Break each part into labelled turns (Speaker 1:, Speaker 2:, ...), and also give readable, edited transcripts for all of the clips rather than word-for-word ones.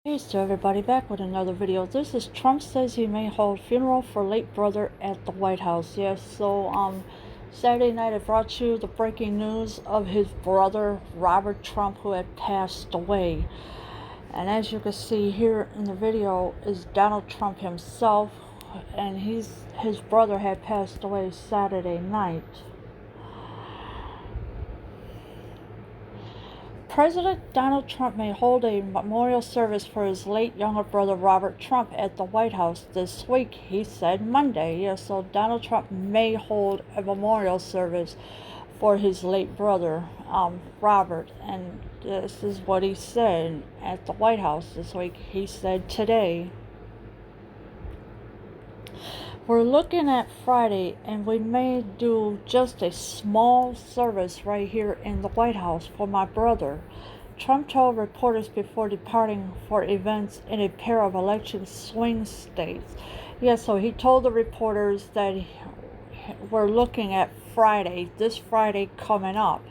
Speaker 1: Peace to everybody, back with another video. This is Trump says he may hold funeral for late brother at the White House. Yes, so Saturday night I brought you the breaking news of his brother Robert Trump, who had passed away. And as you can see here in the video is Donald Trump himself, and his brother had passed away Saturday night. President Donald Trump may hold a memorial service for his late younger brother Robert Trump at the White House this week, he said Monday. Yes, so Donald Trump may hold a memorial service for his late brother, Robert, and this is what he said at the White House this week. He said today, "We're looking at Friday, and we may do just a small service right here in the White House for my brother," Trump told reporters before departing for events in a pair of election swing states. Yeah, so he told the reporters that we're looking at Friday, this Friday coming up,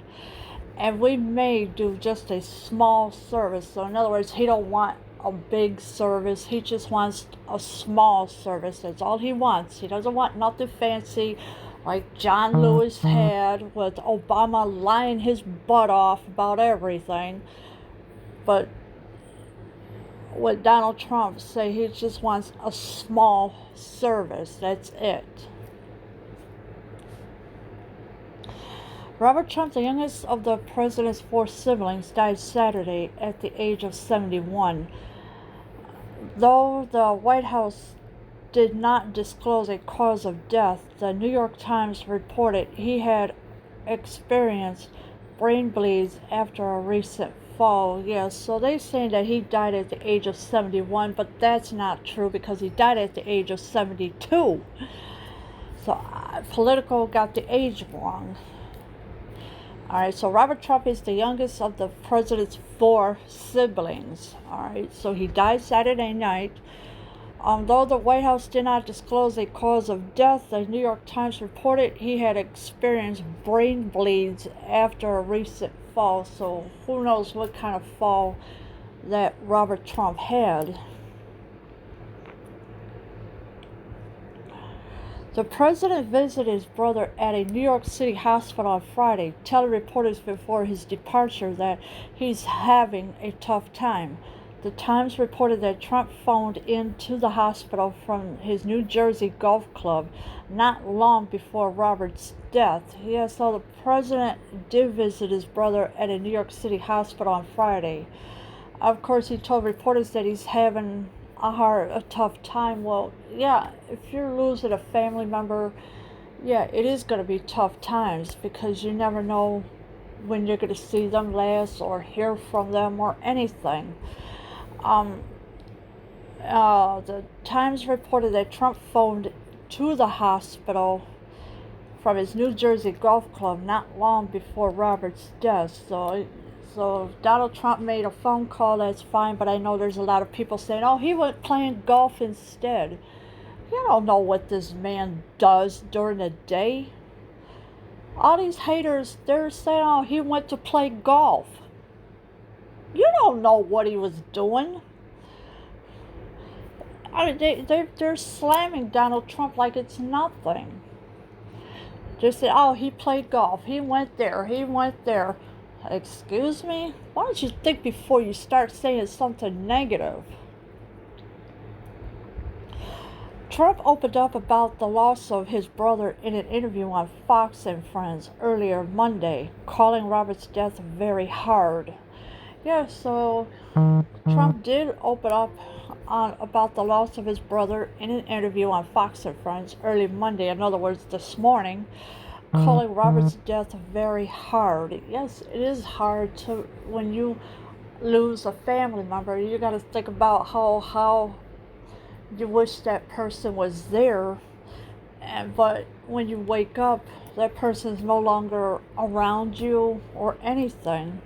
Speaker 1: and we may do just a small service. So in other words, he don't want a big service. He just wants a small service. That's all he wants. He doesn't want nothing fancy like John Lewis had with Obama lying his butt off about everything. But what Donald Trump say, he just wants a small service. That's it. Robert Trump, the youngest of the president's four siblings, died Saturday at the age of 71. Though the White House did not disclose a cause of death, the New York Times reported he had experienced brain bleeds after a recent fall. Yes, so they're saying that he died at the age of 71, but that's not true because he died at the age of 72. So Politico got the age wrong. Alright, so Robert Trump is the youngest of the president's four siblings. Alright, so he died Saturday night. Though the White House did not disclose a cause of death, the New York Times reported he had experienced brain bleeds after a recent fall. So who knows what kind of fall that Robert Trump had. The president visited his brother at a New York City hospital on Friday, telling reporters before his departure that he's having a tough time. The Times reported that Trump phoned into the hospital from his New Jersey golf club not long before Robert's death. Yes, so the president did visit his brother at a New York City hospital on Friday. Of course, he told reporters that he's having a tough time. Well, yeah, if you're losing a family member, yeah, it is going to be tough times because you never know when you're going to see them last or hear from them or anything. The Times reported that Trump phoned to the hospital from his New Jersey golf club not long before Robert's death. So if Donald Trump made a phone call, that's fine, but I know there's a lot of people saying, oh, he went playing golf instead. You don't know what this man does during the day. All these haters, they're saying, oh, he went to play golf. You don't know what he was doing. I mean, they're slamming Donald Trump like it's nothing. They say, oh, he played golf. He went there. He went there. Excuse me? Why don't you think before you start saying something negative? Trump opened up about the loss of his brother in an interview on Fox and Friends earlier Monday, calling Robert's death very hard. Yeah, so Trump did open up about the loss of his brother in an interview on Fox and Friends early Monday, in other words, this morning, calling Robert's death very hard. Yes, it is hard to, when you lose a family member, you got to think about how you wish that person was there, but when you wake up, that person is no longer around you or anything.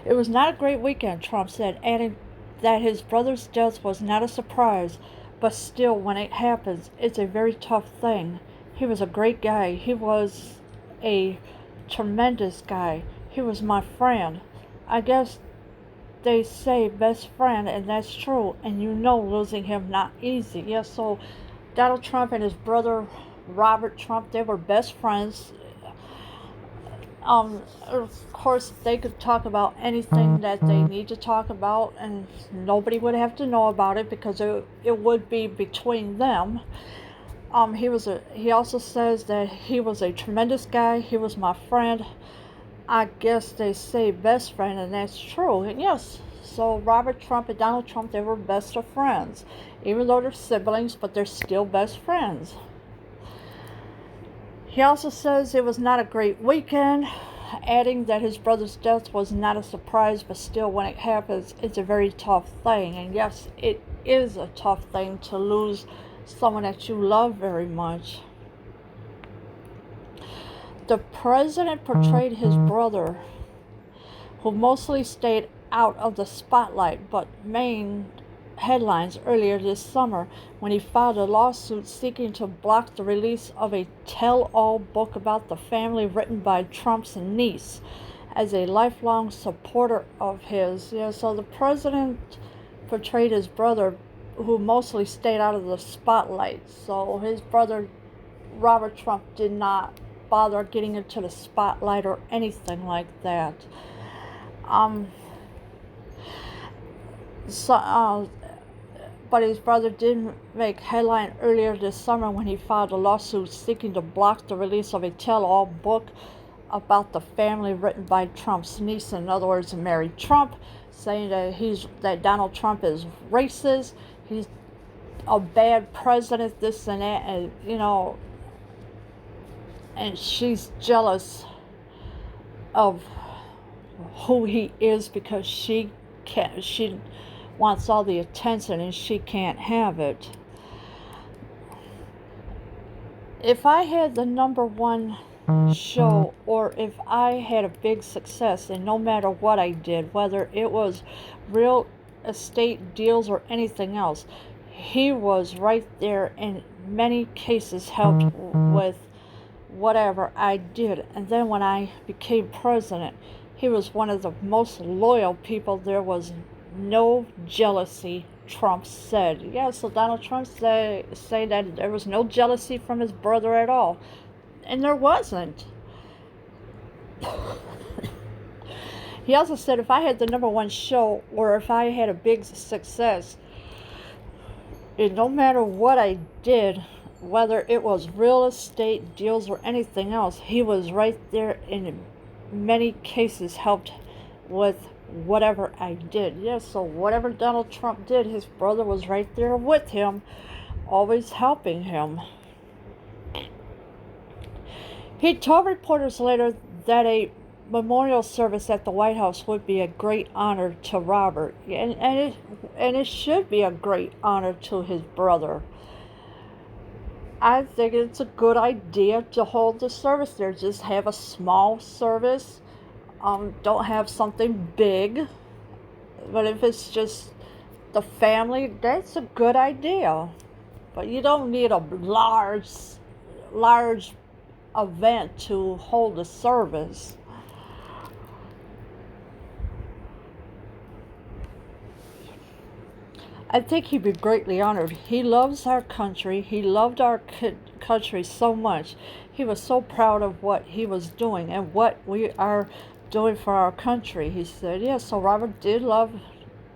Speaker 1: It was not a great weekend, Trump said, adding that his brother's death was not a surprise, but still, when it happens, it's a very tough thing. He was a great guy. He was a tremendous guy. He was my friend. I guess they say best friend, and that's true. And you know, losing him not easy. Yeah, so Donald Trump and his brother Robert Trump, they were best friends. Of course, they could talk about anything that they need to talk about, and nobody would have to know about it because it would be between them. He also says that he was a tremendous guy. He was my friend. I guess they say best friend, and that's true. And yes, so Robert Trump and Donald Trump, they were best of friends, even though they're siblings, but they're still best friends. He also says it was not a great weekend, adding that his brother's death was not a surprise, but still, when it happens, it's a very tough thing. And yes, it is a tough thing to lose someone that you love very much. The president portrayed his brother, who mostly stayed out of the spotlight but main headlines earlier this summer when he filed a lawsuit seeking to block the release of a tell-all book about the family written by Trump's niece, as a lifelong supporter of his. Yeah, so the president portrayed his brother, who mostly stayed out of the spotlight. So his brother Robert Trump did not bother getting into the spotlight or anything like that. But his brother did make headline earlier this summer when he filed a lawsuit seeking to block the release of a tell-all book about the family written by Trump's niece, in other words, Mary Trump, saying that Donald Trump is racist, he's a bad president, this and that, and and she's jealous of who he is because she wants all the attention and she can't have it. If I had the number one show, or if I had a big success, and no matter what I did, whether it was real estate deals or anything else, he was right there, in many cases helped with whatever I did. And then when I became president, he was one of the most loyal people. There was no jealousy, Trump said. Yeah, so Donald Trump say that there was no jealousy from his brother at all. And there wasn't. He also said if I had the number one show, or if I had a big success, and no matter what I did, whether it was real estate deals or anything else, he was right there, in many cases helped with whatever I did. Yes, so whatever Donald Trump did, his brother was right there with him, always helping him. He told reporters later that a memorial service at the White House would be a great honor to Robert, and it should be a great honor to his brother. I think it's a good idea to hold the service there. Just have a small service. Don't have something big. But if it's just the family, that's a good idea. But you don't need a large event to hold a service. I think he'd be greatly honored. He loves our country. He loved our country so much. He was so proud of what he was doing and what we are doing for our country. He said, yes, so Robert did love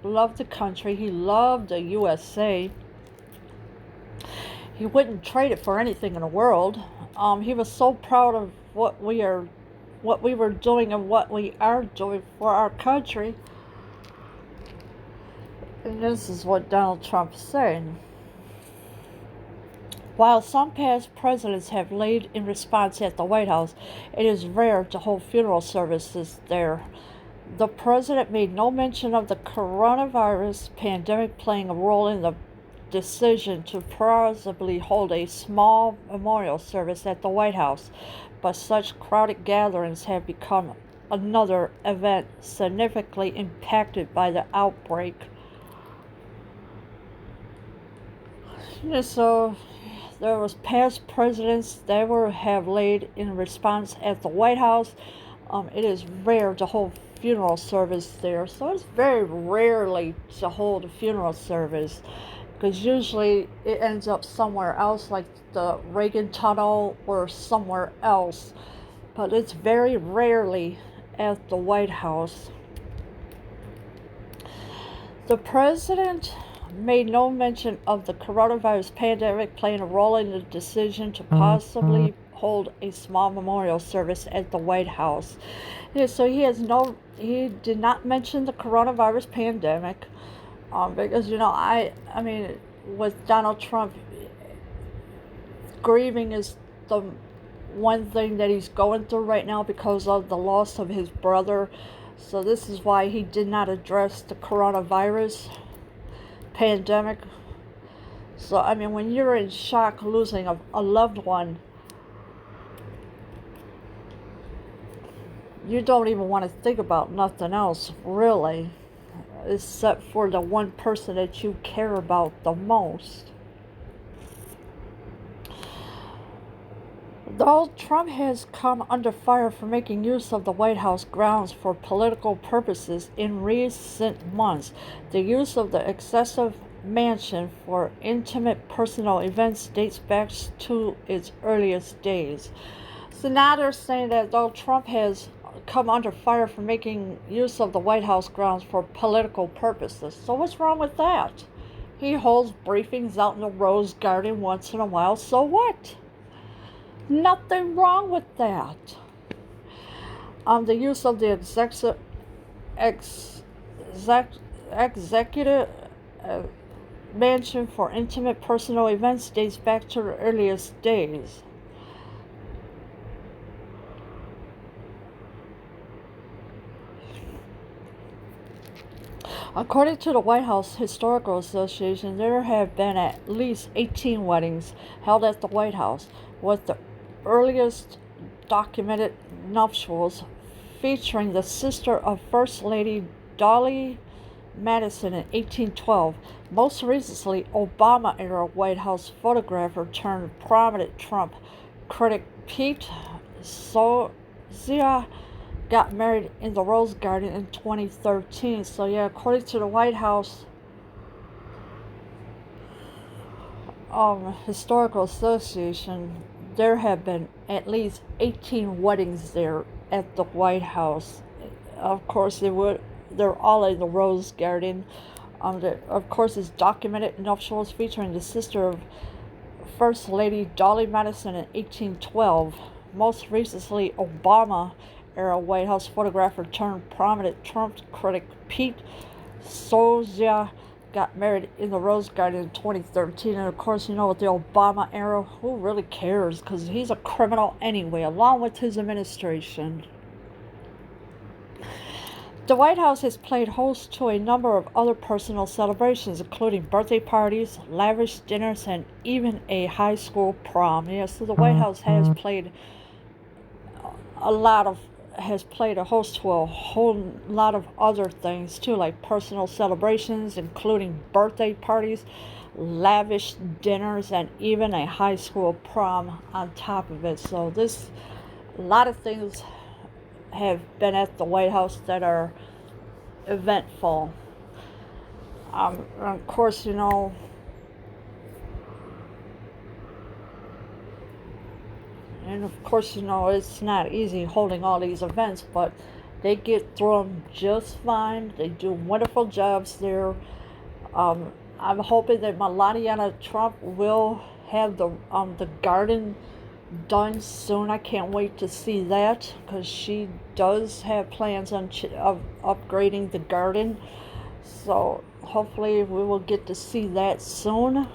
Speaker 1: the country. He loved the USA. He wouldn't trade it for anything in the world. He was so proud of what we were doing and what we are doing for our country. And this is what Donald Trump said. While some past presidents have laid in response at the White House, it is rare to hold funeral services there. The president made no mention of the coronavirus pandemic playing a role in the decision to plausibly hold a small memorial service at the White House, but such crowded gatherings have become another event significantly impacted by the outbreak. So there was past presidents that have laid in response at the White House. It is rare to hold funeral service there. So it's very rarely to hold a funeral service, because usually it ends up somewhere else, like the Reagan Tunnel or somewhere else. But it's very rarely at the White House. The president made no mention of the coronavirus pandemic playing a role in the decision to possibly hold a small memorial service at the White House. Yeah, so he did not mention the coronavirus pandemic, because I mean, with Donald Trump, grieving is the one thing that he's going through right now because of the loss of his brother. So this is why he did not address the coronavirus pandemic. So I mean, when you're in shock losing a loved one, you don't even want to think about nothing else, really, except for the one person that you care about the most. Though Trump has come under fire for making use of the White House grounds for political purposes in recent months, the use of the excessive mansion for intimate personal events dates back to its earliest days. So now they're saying that though Trump has come under fire for making use of the White House grounds for political purposes. So what's wrong with that? He holds briefings out in the Rose Garden once in a while, so what? Nothing wrong with that. The use of the executive mansion for intimate personal events dates back to the earliest days. According to the White House Historical Association, there have been at least 18 weddings held at the White House, with the earliest documented nuptials featuring the sister of First Lady Dolly Madison in 1812. Most recently, Obama-era White House photographer turned prominent Trump critic Pete Sozia got married in the Rose Garden in 2013. So yeah, according to the White House Historical Association, there have been at least 18 weddings there at the White House. Of course, they're all in the Rose Garden. Of course, it's documented nuptials featuring the sister of First Lady Dolly Madison in 1812. Most recently, Obama-era White House photographer turned prominent Trump critic Pete Sozia got married in the Rose Garden in 2013. And of course, with the Obama era, who really cares? Because he's a criminal anyway, along with his administration. The White House has played host to a number of other personal celebrations, including birthday parties, lavish dinners, and even a high school prom. Yeah, so the White House has played a host to a whole lot of other things too, like personal celebrations, including birthday parties, lavish dinners, and even a high school prom on top of it. So a lot of things have been at the White House that are eventful. Of course, and of course, it's not easy holding all these events, but they get through them just fine. They do wonderful jobs there. I'm hoping that Melania Trump will have the garden done soon. I can't wait to see that, because she does have plans of upgrading the garden. So hopefully we will get to see that soon.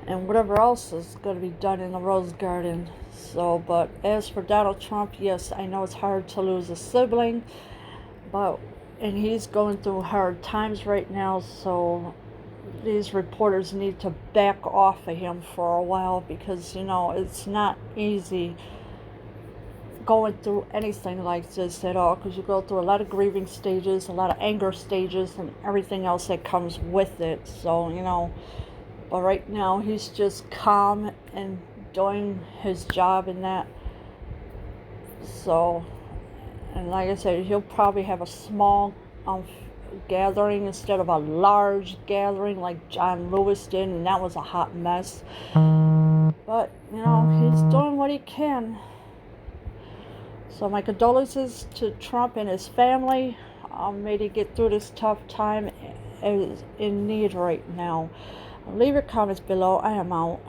Speaker 1: And whatever else is going to be done in the Rose Garden. So, but as for Donald Trump, yes, I know it's hard to lose a sibling, and he's going through hard times right now, so these reporters need to back off of him for a while, because, it's not easy going through anything like this at all, because you go through a lot of grieving stages, a lot of anger stages, and everything else that comes with it. So, but right now he's just calm and doing his job in that. So And like I said, he'll probably have a small gathering instead of a large gathering like John Lewis did, and that was a hot mess. But, you know, he's doing what he can. So my condolences to Trump and his family. May he get through this tough time is in need right now. Leave your comments below. I am out.